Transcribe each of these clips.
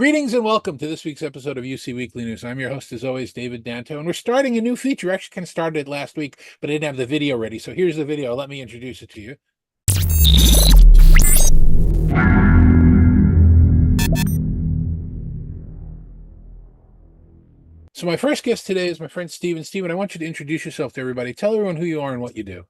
Greetings and welcome to this week's episode of UC Weekly News. I'm your host, as always, David Danto, and we're starting a new feature. Actually, kind of started it last week, but I didn't have the video ready. So here's the video. Let me introduce it to you. So my first guest today is my friend Steven. Steven, I want you to introduce yourself to everybody. Tell everyone who you are and what you do.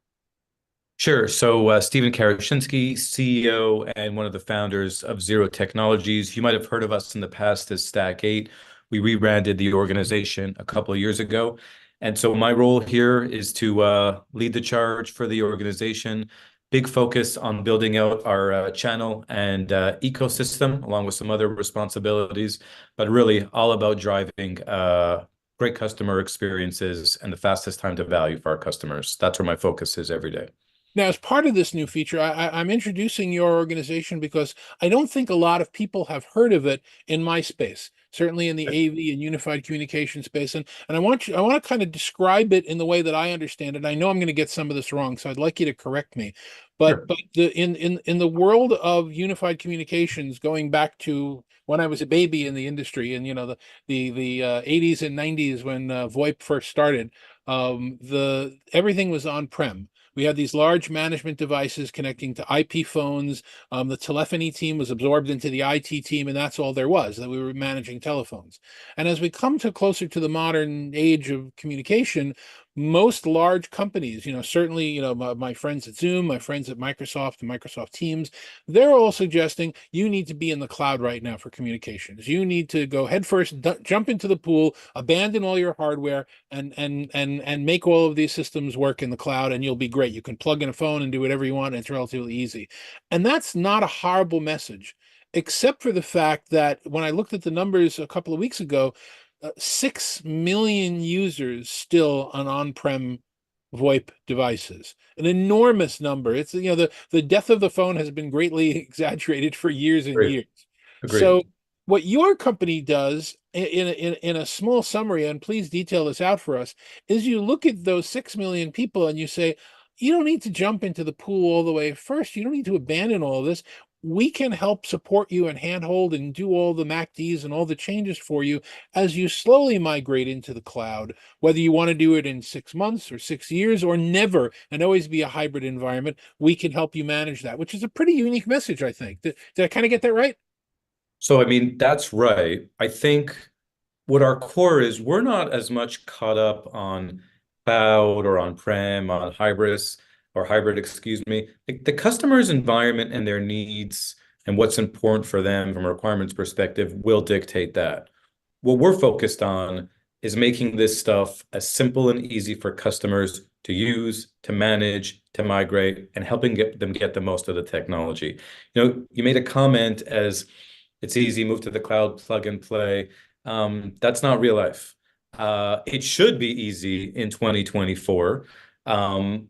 Sure. So Stephen Karachinsky, CEO and one of the founders of Ziro Technologies. You might have heard of us in the past as Stack 8. We rebranded the organization a couple of years ago. And so my role here is to lead the charge for the organization. Big focus on building out our channel and ecosystem, along with some other responsibilities, but really all about driving great customer experiences and the fastest time to value for our customers. That's where my focus is every day. Now, as part of this new feature, I'm introducing your organization because I don't think a lot of people have heard of it in my space, certainly in the AV and unified communication space. And I want to kind of describe it in the way that I understand it. I know I'm going to get some of this wrong, so I'd like you to correct me. But Sure. In the world of unified communications, going back to when I was a baby in the industry, and the 80s and 90s when VoIP first started, the everything was on-prem. We had these large management devices connecting to IP phones. The telephony team was absorbed into the IT team, and that's all there was, that we were managing telephones. And as we come to closer to the modern age of communication, most large companies, certainly, my friends at Zoom, my friends at Microsoft and Microsoft Teams, they're all suggesting you need to be in the cloud right now for communications. You need to go headfirst, jump into the pool, abandon all your hardware, and make all of these systems work in the cloud, and you'll be great. You can plug in a phone and do whatever you want, and it's relatively easy. And that's not a horrible message, except for the fact that when I looked at the numbers a couple of weeks ago, 6 million users still on-prem VoIP devices, an enormous number. It's, the death of the phone has been greatly exaggerated for years and Agreed. years. Agreed. So what your company does in a small summary, and please detail this out for us, is you look at those 6 million people and you say, you don't need to jump into the pool all the way first. You don't need to abandon all of this. We can help support you and handhold and do all the MACDs and all the changes for you as you slowly migrate into the cloud, whether you want to do it in 6 months or 6 years or never, and always be a hybrid environment. We can help you manage that, which is a pretty unique message, I think. Did I kind of get that right? So, I mean, that's right. I think what our core is, we're not as much caught up on cloud or on-prem, on hybrid, excuse me. The customer's environment and their needs and what's important for them from a requirements perspective will dictate that. What we're focused on is making this stuff as simple and easy for customers to use, to manage, to migrate, and helping them get the most of the technology. You made a comment as it's easy, move to the cloud, plug and play. That's not real life. It should be easy in 2024.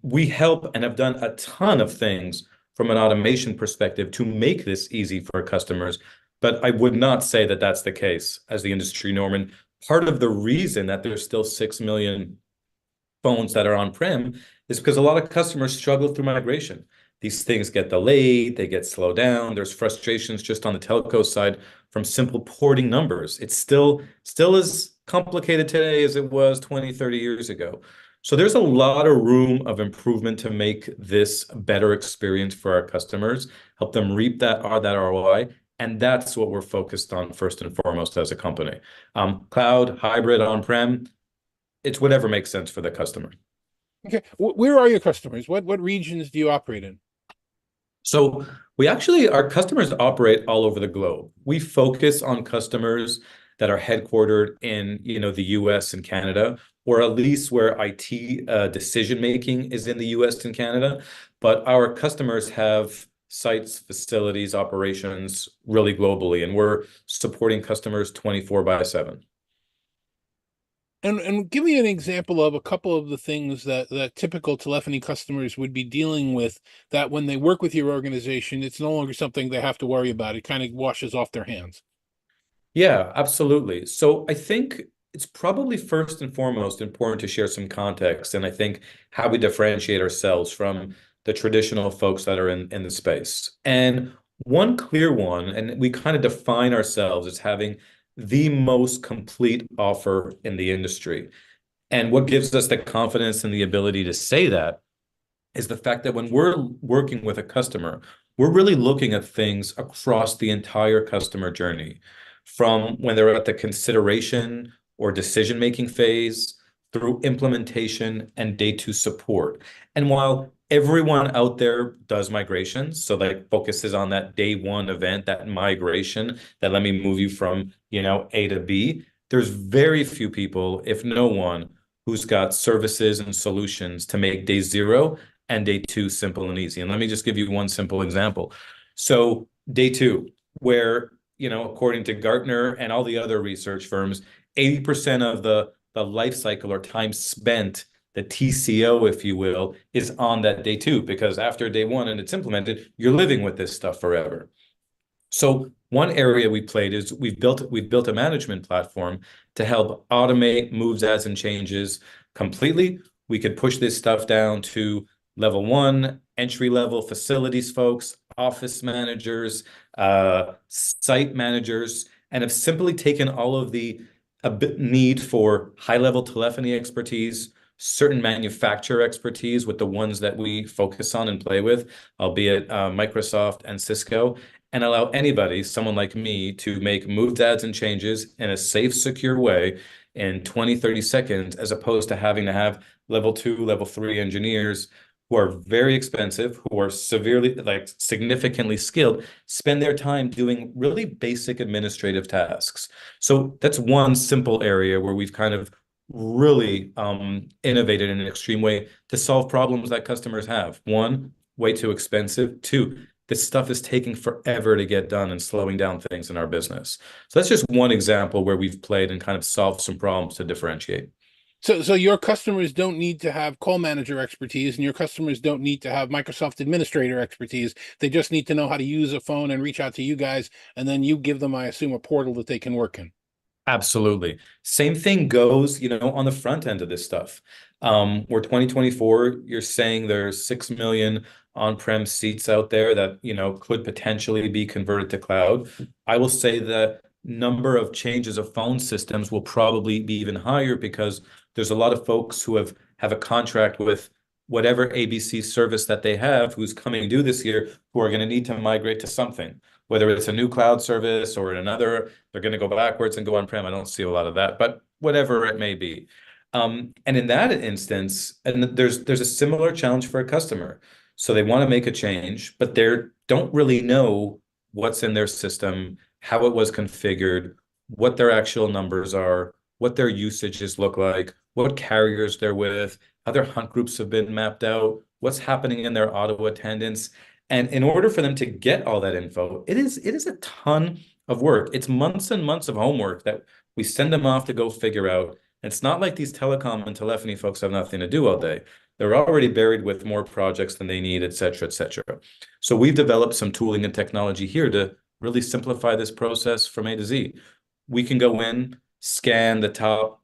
We help and have done a ton of things from an automation perspective to make this easy for customers, but I would not say that that's the case as the industry norm. And part of the reason that there's still 6 million phones that are on-prem is because a lot of customers struggle through migration. These things get delayed, they get slowed down. There's frustrations just on the telco side from simple porting numbers. It's still as complicated today as it was 20, 30 years ago. So there's a lot of room of improvement to make this a better experience for our customers, help them reap that ROI. And that's what we're focused on first and foremost as a company. Cloud, hybrid, on-prem, it's whatever makes sense for the customer. Okay. Where are your customers? What regions do you operate in? So our customers operate all over the globe. We focus on customers that are headquartered in, the US and Canada, or at least where IT decision making is in the US and Canada. But our customers have sites, facilities, operations really globally, and we're supporting customers 24/7. And give me an example of a couple of the things that typical telephony customers would be dealing with, that when they work with your organization, it's no longer something they have to worry about. It kind of washes off their hands. Yeah, absolutely. So I think it's probably first and foremost important to share some context, and I think how we differentiate ourselves from the traditional folks that are in the space. And One clear one, and we kind of define ourselves as having the most complete offer in the industry. And what gives us the confidence and the ability to say that is the fact that when we're working with a customer, we're really looking at things across the entire customer journey, from when they're at the consideration or decision-making phase through implementation and day two support. And while everyone out there does migrations, so like focuses on that day one event, that migration, that let me move you from, A to B, there's very few people, if no one, who's got services and solutions to make day zero and day two simple and easy. And let me just give you one simple example. So day two, where, according to Gartner and all the other research firms, 80% of the life cycle or time spent, the TCO, if you will, is on that day two, because after day one and it's implemented, you're living with this stuff forever. So one area we played is we've built a management platform to help automate moves, adds, and changes completely. We could push this stuff down to level one, entry-level facilities folks, office managers, site managers, and have simply taken all of the need for high-level telephony expertise, certain manufacturer expertise with the ones that we focus on and play with, albeit Microsoft and Cisco, and allow anybody, someone like me, to make moves, adds, and changes in a safe, secure way in 20, 30 seconds, as opposed to having to have level two, level three engineers who are very expensive, who are severely, like significantly skilled, spend their time doing really basic administrative tasks. So that's one simple area where we've kind of really innovated in an extreme way to solve problems that customers have. One, way too expensive. Two, this stuff is taking forever to get done and slowing down things in our business. So that's just one example where we've played and kind of solved some problems to differentiate. So your customers don't need to have call manager expertise, and your customers don't need to have Microsoft administrator expertise. They just need to know how to use a phone and reach out to you guys, and then you give them, I assume, a portal that they can work in. Absolutely. Same thing goes, on the front end of this stuff. We're 2024, you're saying there's 6 million on-prem seats out there that, could potentially be converted to cloud. I will say the number of changes of phone systems will probably be even higher because there's a lot of folks who have a contract with whatever ABC service that they have who's coming due this year who are going to need to migrate to something, whether it's a new cloud service or another, they're going to go backwards and go on-prem. I don't see a lot of that, but whatever it may be. And in that instance, and there's a similar challenge for a customer. So they want to make a change, but they don't really know what's in their system, how it was configured, what their actual numbers are, what their usages look like, what carriers they're with, how their hunt groups have been mapped out, what's happening in their auto attendance. And in order for them to get all that info, it is a ton of work. It's months and months of homework that we send them off to go figure out. It's not like these telecom and telephony folks have nothing to do all day. They're already buried with more projects than they need, et cetera, et cetera. So we've developed some tooling and technology here to really simplify this process from A to Z. We can go in, scan the top,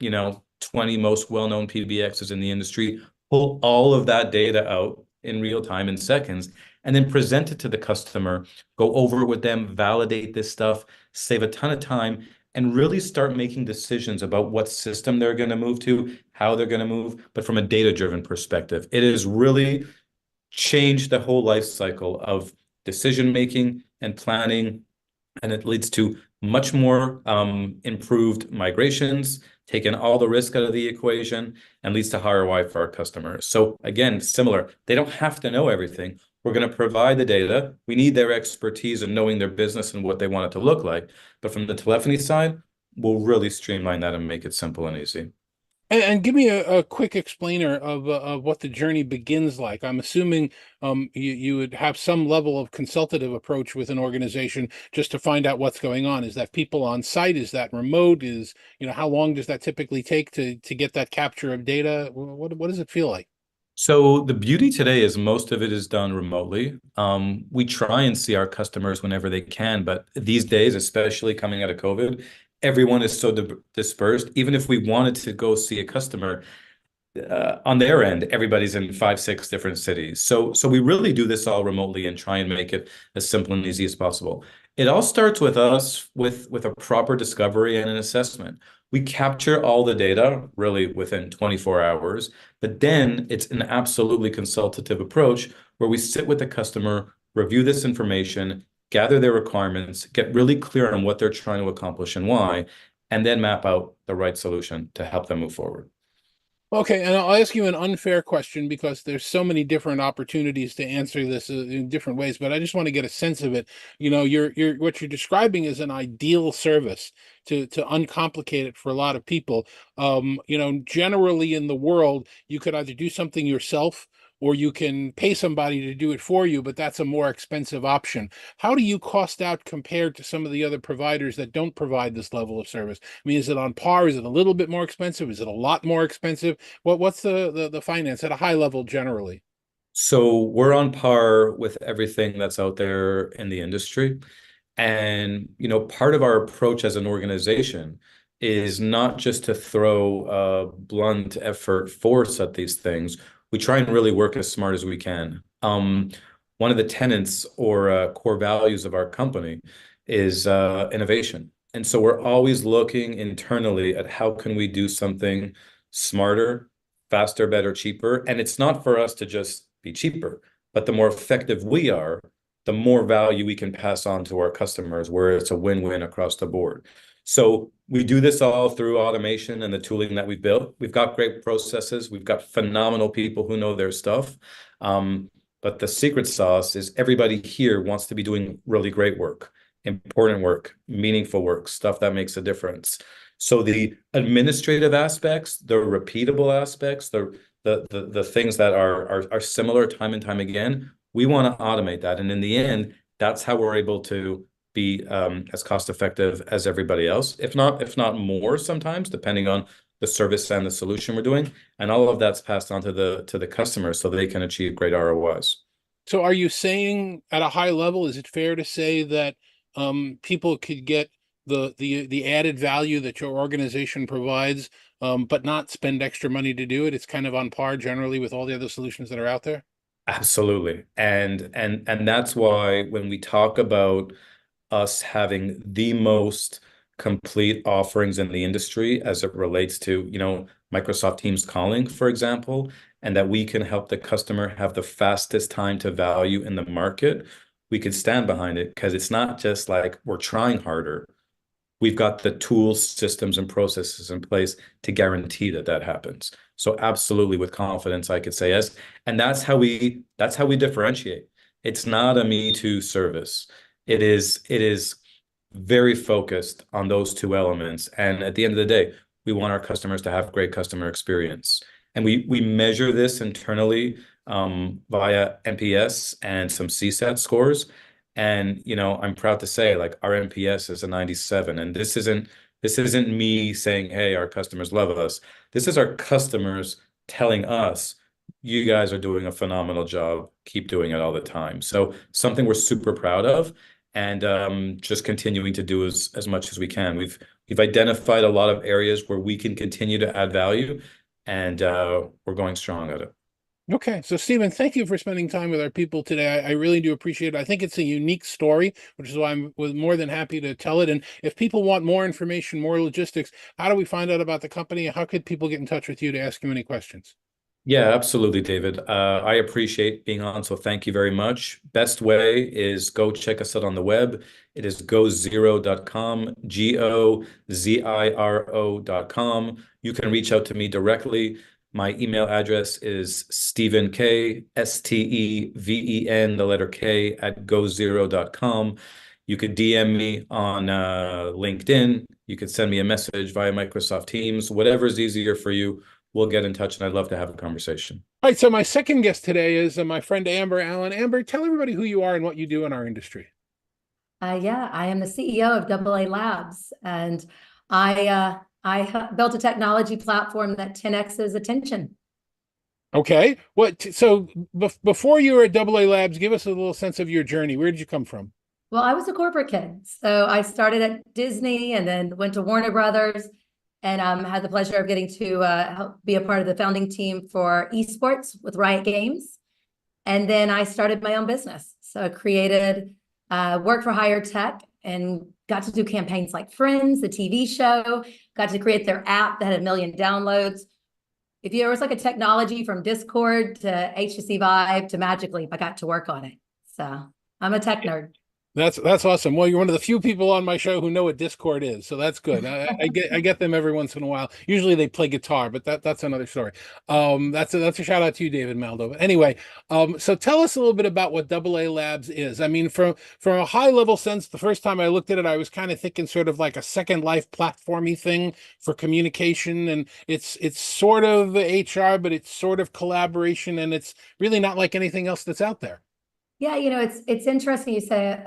20 most well-known PBXs in the industry, pull all of that data out in real time in seconds, and then present it to the customer, go over it with them, validate this stuff, save a ton of time, and really start making decisions about what system they're going to move to, how they're going to move, but from a data-driven perspective. It has really changed the whole life cycle of decision making and planning, and it leads to much more improved migrations, taking all the risk out of the equation, and leads to higher ROI for our customers. So again, similar, they don't have to know everything. We're going to provide the data. We need their expertise in knowing their business and what they want it to look like. But from the telephony side, we'll really streamline that and make it simple and easy. And give me a quick explainer of what the journey begins like. I'm assuming you would have some level of consultative approach with an organization just to find out what's going on. Is that people on site? Is that remote? How long does that typically take to get that capture of data? What does it feel like? So the beauty today is most of it is done remotely. We try and see our customers whenever they can, but these days, especially coming out of COVID, everyone is so dispersed. Even if we wanted to go see a customer, on their end, everybody's in 5, 6 different cities. So we really do this all remotely and try and make it as simple and easy as possible. It all starts with us with a proper discovery and an assessment. We capture all the data really within 24 hours, but then it's an absolutely consultative approach where we sit with the customer, review this information, gather their requirements, get really clear on what they're trying to accomplish and why, and then map out the right solution to help them move forward. Okay, and I'll ask you an unfair question because there's so many different opportunities to answer this in different ways, but I just want to get a sense of it. You know, you're what you're describing is an ideal service to uncomplicate it for a lot of people. You know, generally in the world, you could either do something yourself or you can pay somebody to do it for you, but that's a more expensive option. How do you cost out compared to some of the other providers that don't provide this level of service? I mean, is it on par? Is it a little bit more expensive? Is it a lot more expensive? What's the finance at a high level generally? So we're on par with everything that's out there in the industry. And, part of our approach as an organization is not just to throw blunt effort force at these things. We try and really work as smart as we can. One of the tenets or core values of our company is innovation. And so we're always looking internally at how can we do something smarter, faster, better, cheaper. And it's not for us to just be cheaper, but the more effective we are, the more value we can pass on to our customers, where it's a win-win across the board. So we do this all through automation and the tooling that we've built. We've got great processes. We've got phenomenal people who know their stuff. But the secret sauce is everybody here wants to be doing really great work, important work, meaningful work, stuff that makes a difference. So the administrative aspects, the repeatable aspects, the things that are similar time and time again, we want to automate that. And in the end, that's how we're able to be as cost effective as everybody else, if not more sometimes, depending on the service and the solution we're doing. And all of that's passed on to the customer so they can achieve great ROIs. So are you saying at a high level, is it fair to say that people could get the added value that your organization provides, but not spend extra money to do it? It's kind of on par generally with all the other solutions that are out there. Absolutely. And that's why when we talk about us having the most complete offerings in the industry as it relates to, Microsoft Teams calling, for example, and that we can help the customer have the fastest time to value in the market, we can stand behind it because it's not just like we're trying harder. We've got the tools, systems, and processes in place to guarantee that that happens. So absolutely, with confidence, I could say yes. And that's how we differentiate. It's not a me too service. It is very focused on those two elements. And at the end of the day, we want our customers to have great customer experience. And we measure this internally via NPS and some CSAT scores. And I'm proud to say, like, our NPS is a 97. And this isn't me saying, hey, our customers love us. This is our customers telling us, you guys are doing a phenomenal job. Keep doing it all the time. So something we're super proud of, and just continuing to do as much as we can. We've identified a lot of areas where we can continue to add value, and we're going strong at it. Okay, so Stephen, thank you for spending time with our people today. I really do appreciate it. I think it's a unique story, which is why I'm was more than happy to tell it. And if people want more information, more logistics, how do we find out about the company? How could people get in touch with you to ask you any questions? Yeah, absolutely, David. I appreciate being on, so thank you very much. Best way is go check us out on the web. It is goziro.com, GOZIRO.com. You can reach out to me directly. My email address is Stephen K, STEVEN, the letter K, at goziro.com. You could DM me on LinkedIn. You could send me a message via Microsoft Teams, whatever is easier for you. We'll get in touch, and I'd love to have a conversation. All right, so my second guest today is my friend Amber Allen. Amber, tell everybody who you are and what you do in our industry. Yeah, I am the CEO of DoubleA Labs, and I built a technology platform that 10x's attention. Okay, so before you were at DoubleA Labs, give us a little sense of your journey. Where did you come from? Well, I was a corporate kid, so I started at Disney and then went to Warner Brothers, and had the pleasure of getting to help be a part of the founding team for esports with Riot Games. And then I started my own business. So I created, worked for Higher Tech and got to do campaigns like Friends, the TV show, got to create their app that had 1 million downloads. If there was like a technology from Discord to HTC Vive to Magic Leap, I got to work on it. So I'm a tech nerd. That's awesome. Well, you're one of the few people on my show who know what Discord is, so that's good. I get them every once in a while. Usually they play guitar, but that's another story. That's a shout out to you, David Maldo. But anyway, so tell us a little bit about what DoubleA Labs is. I mean, from a high level sense, the first time I looked at it, I was kind of thinking sort of like a Second Life platformy thing for communication, and it's sort of HR, but it's sort of collaboration, and it's really not like anything else that's out there. Yeah, it's interesting you say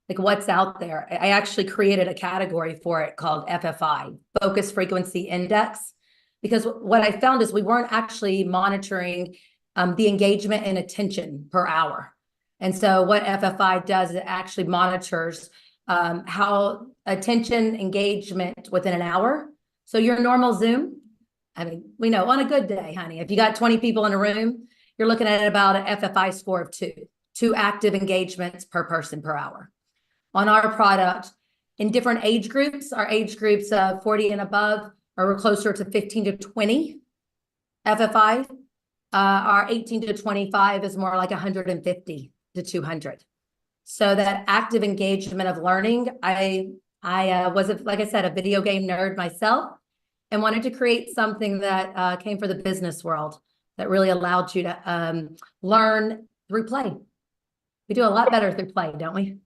like what's out there. I actually created a category for it called FFI, Focus Frequency Index, because what I found is we weren't actually monitoring the engagement and attention per hour. And so what FFI does is it actually monitors how attention engagement within an hour. So your normal Zoom, I mean, we know on a good day, honey, if you got 20 people in a room, you're looking at about an FFI score of 2 active engagements per person per hour. On our product, in different age groups, our age groups of 40 and above are closer to 15 to 20 FFI. Our 18 to 25 is more like 150 to 200. So that active engagement of learning, I was, like I said, a video game nerd myself and wanted to create something that came for the business world that really allowed you to learn through play. We do a lot better through play, don't we?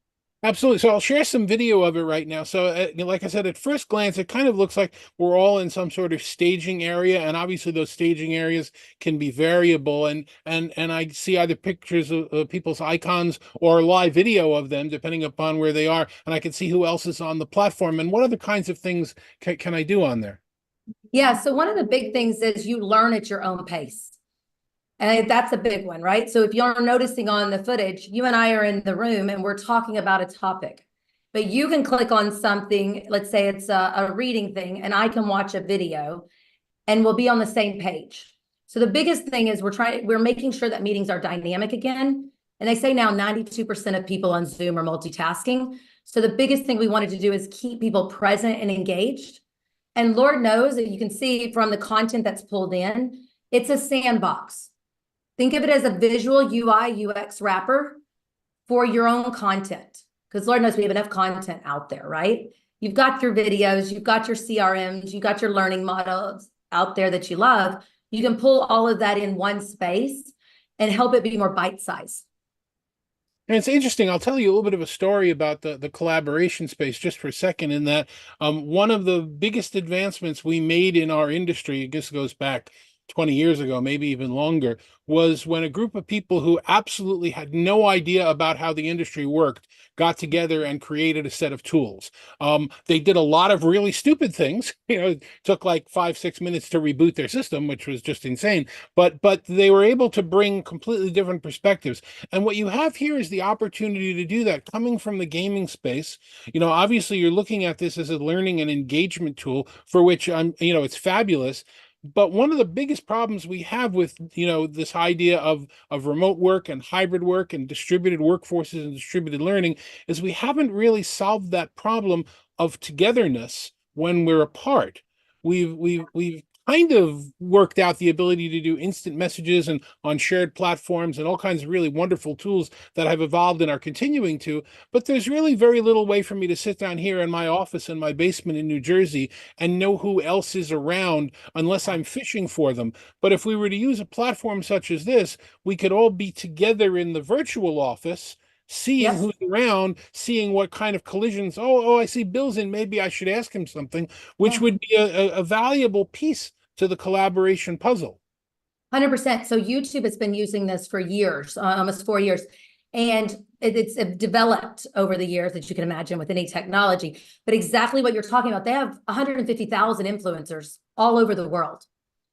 Absolutely. So I'll share some video of it right now. So like I said, at first glance, it kind of looks like we're all in some sort of staging area. And obviously those staging areas can be variable. And I see either pictures of people's icons or live video of them, depending upon where they are. And I can see who else is on the platform. And what other kinds of things can I do on there? Yeah. So one of the big things is you learn at your own pace. And that's a big one, right? So if you're noticing on the footage, you and I are in the room and we're talking about a topic, but you can click on something, let's say it's a reading thing, and I can watch a video and we'll be on the same page. So the biggest thing is we're making sure that meetings are dynamic again. And they say now 92% of people on Zoom are multitasking. So the biggest thing we wanted to do is keep people present and engaged. And Lord knows that you can see from the content that's pulled in, it's a sandbox. Think of it as a visual UI, UX wrapper for your own content. Because Lord knows we have enough content out there, right? You've got your videos, you've got your CRMs, you've got your learning models out there that you love. You can pull all of that in one space and help it be more bite-sized. And it's interesting. I'll tell you a little bit of a story about the collaboration space just for a second, in that one of the biggest advancements we made in our industry, I guess it goes back 20 years ago, maybe even longer, was when a group of people who absolutely had no idea about how the industry worked got together and created a set of tools. They did a lot of really stupid things. It took like 5-6 minutes to reboot their system, which was just insane. But they were able to bring completely different perspectives. And what you have here is the opportunity to do that coming from the gaming space. Obviously you're looking at this as a learning and engagement tool for which it's fabulous. But one of the biggest problems we have with, this idea of remote work and hybrid work and distributed workforces and distributed learning is we haven't really solved that problem of togetherness when we're apart. We've kind of worked out the ability to do instant messages and on shared platforms and all kinds of really wonderful tools that have evolved and are continuing to, but there's really very little way for me to sit down here in my office in my basement in New Jersey and know who else is around unless I'm fishing for them. But if we were to use a platform such as this, we could all be together in the virtual office, seeing who's around, seeing what kind of collisions. Oh, I see Bill's in. Maybe I should ask him something, which would be a valuable piece to the collaboration puzzle. 100%. So YouTube has been using this for years, almost 4 years. And it's developed over the years, as you can imagine, with any technology. But exactly what you're talking about, they have 150,000 influencers all over the world,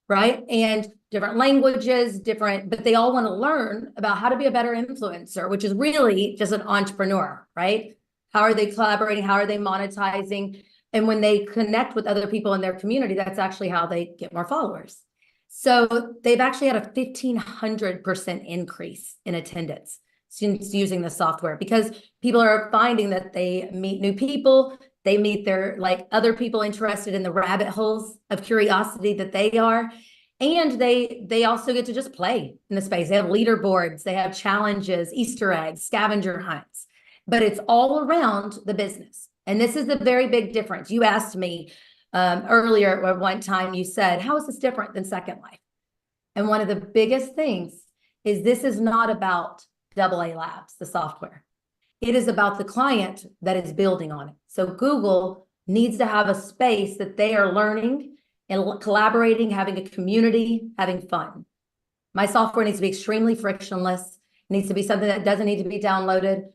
right? And different languages, but they all want to learn about how to be a better influencer, which is really just an entrepreneur, right? How are they collaborating? How are they monetizing? And when they connect with other people in their community, that's actually how they get more followers. So they've actually had a 1,500% increase in attendance since using the software, because people are finding that they meet new people, they meet their like other people interested in the rabbit holes of curiosity that they are. And they also get to just play in the space. They have leaderboards, they have challenges, Easter eggs, scavenger hunts, but it's all around the business. And this is the very big difference. You asked me earlier at one time, you said, how is this different than Second Life? And one of the biggest things is this is not about DoubleA Labs, the software. It is about the client that is building on it. So Google needs to have a space that they are learning and collaborating, having a community, having fun. My software needs to be extremely frictionless. It needs to be something that doesn't need to be downloaded.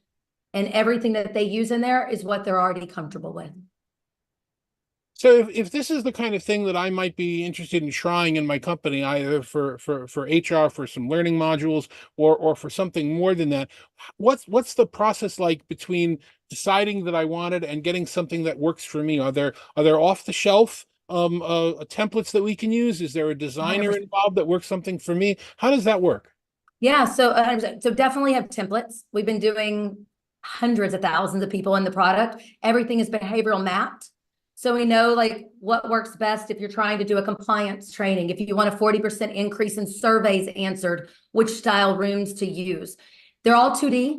And everything that they use in there is what they're already comfortable with. So if this is the kind of thing that I might be interested in trying in my company, either for HR, for some learning modules, or for something more than that, what's the process like between deciding that I want it and getting something that works for me? Are there off the shelf templates that we can use? Is there a designer involved that works something for me? How does that work? Yeah, so definitely have templates. We've been doing hundreds of thousands of people in the product. Everything is behavioral mapped. So we know like what works best if you're trying to do a compliance training, if you want a 40% increase in surveys answered, which style rooms to use. They're all 2D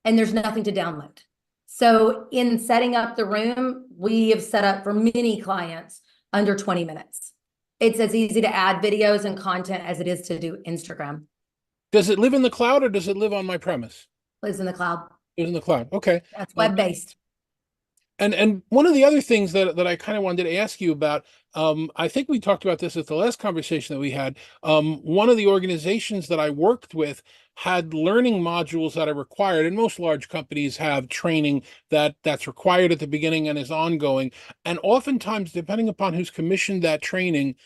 and there's nothing to download. So in setting up the room, we have set up for many clients under 20 minutes. It's as easy to add videos and content as it is to do Instagram. Does it live in the cloud or does it live on my premise? Lives in the cloud. Lives in the cloud. Okay. That's web-based. And one of the other things that I kind of wanted to ask you about, I think we talked about this at the last conversation that we had. One of the organizations that I worked with had learning modules that are required, and most large companies have training that's required at the beginning and is ongoing. And oftentimes, depending upon who's commissioned that training,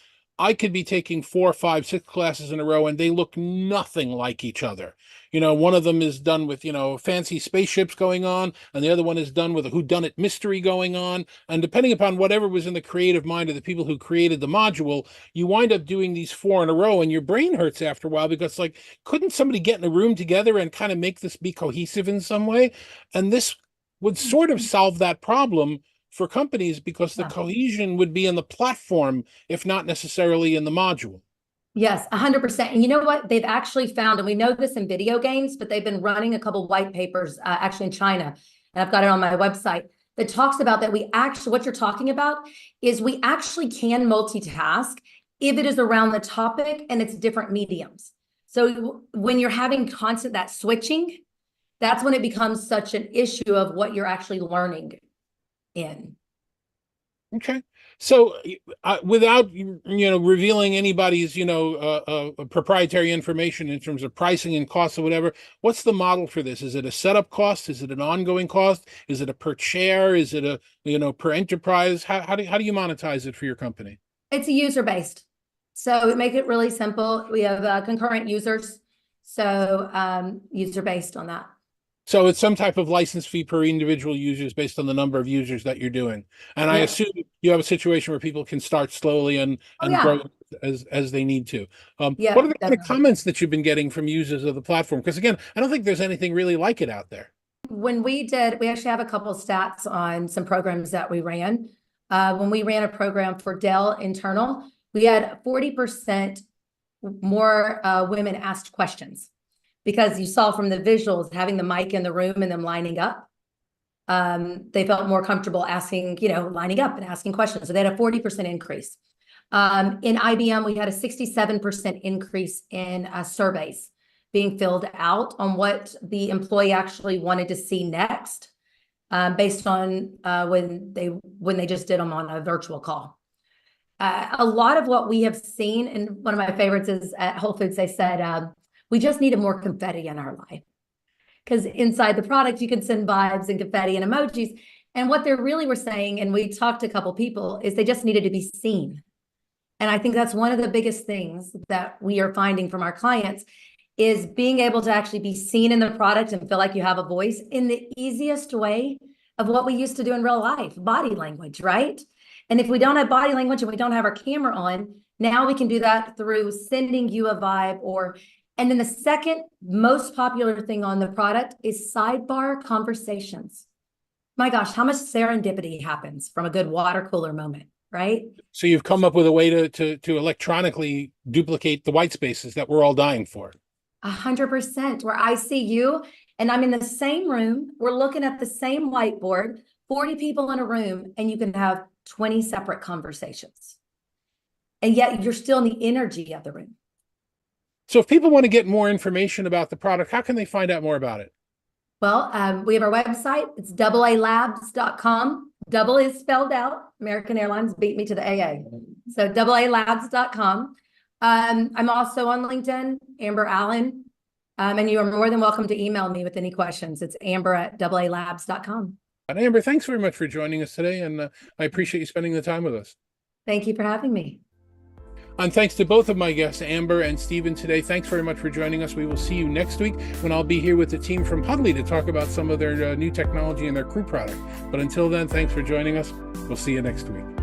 I could be taking 4, 5, 6 classes in a row, and they look nothing like each other. One of them is done with, fancy spaceships going on, and the other one is done with a whodunit mystery going on. And depending upon whatever was in the creative mind of the people who created the module, you wind up doing these 4 in a row, and your brain hurts after a while because, like, couldn't somebody get in a room together and kind of make this be cohesive in some way? And this would sort of solve that problem for companies, because the cohesion would be in the platform, if not necessarily in the module. Yes, 100%. And you know what? They've actually found, and we know this in video games, but they've been running a couple white papers actually in China, and I've got it on my website, that talks about that what you're talking about is we actually can multitask if it is around the topic and it's different mediums. So when you're having constant that switching, that's when it becomes such an issue of what you're actually learning in. Okay. So without, revealing anybody's, proprietary information in terms of pricing and costs or whatever, what's the model for this? Is it a setup cost? Is it an ongoing cost? Is it a per chair? Is it a, per enterprise? How do you monetize it for your company? It's a user-based. So we make it really simple. We have concurrent users. So user-based on that. So it's some type of license fee per individual users based on the number of users that you're doing. And I assume you have a situation where people can start slowly and grow as they need to. What are the kind of comments that you've been getting from users of the platform? Because again, I don't think there's anything really like it out there. When we actually have a couple of stats on some programs that we ran. When we ran a program for Dell internal, we had 40% more women asked questions. Because you saw from the visuals, having the mic in the room and them lining up, they felt more comfortable asking, lining up and asking questions. So they had a 40% increase. In IBM, we had a 67% increase in surveys being filled out on what the employee actually wanted to see next, based on when they just did them on a virtual call. A lot of what we have seen, and one of my favorites is at Whole Foods, they said, we just needed more confetti in our life, because inside the product, you can send vibes and confetti and emojis. And what they really were saying, and we talked to a couple people, is they just needed to be seen. And I think that's one of the biggest things that we are finding from our clients is being able to actually be seen in the product and feel like you have a voice in the easiest way of what we used to do in real life, body language, right? And if we don't have body language and we don't have our camera on, now we can do that through sending you a vibe and then the second most popular thing on the product is sidebar conversations. My gosh, how much serendipity happens from a good water cooler moment, right? So you've come up with a way to electronically duplicate the white spaces that we're all dying for. 100%, where I see you and I'm in the same room, we're looking at the same whiteboard, 40 people in a room, and you can have 20 separate conversations. And yet you're still in the energy of the room. So if people want to get more information about the product, how can they find out more about it? Well, we have our website. It's DoubleALabs.com. Double is spelled out. American Airlines beat me to the AA. So DoubleALabs.com. I'm also on LinkedIn, Amber Allen. And you are more than welcome to email me with any questions. It's amber@double-alabs.com. And Amber, thanks very much for joining us today. And I appreciate you spending the time with us. Thank you for having me. And thanks to both of my guests, Amber and Stephen, today. Thanks very much for joining us. We will see you next week when I'll be here with the team from Huddly to talk about some of their new technology and their crew product. But until then, thanks for joining us. We'll see you next week.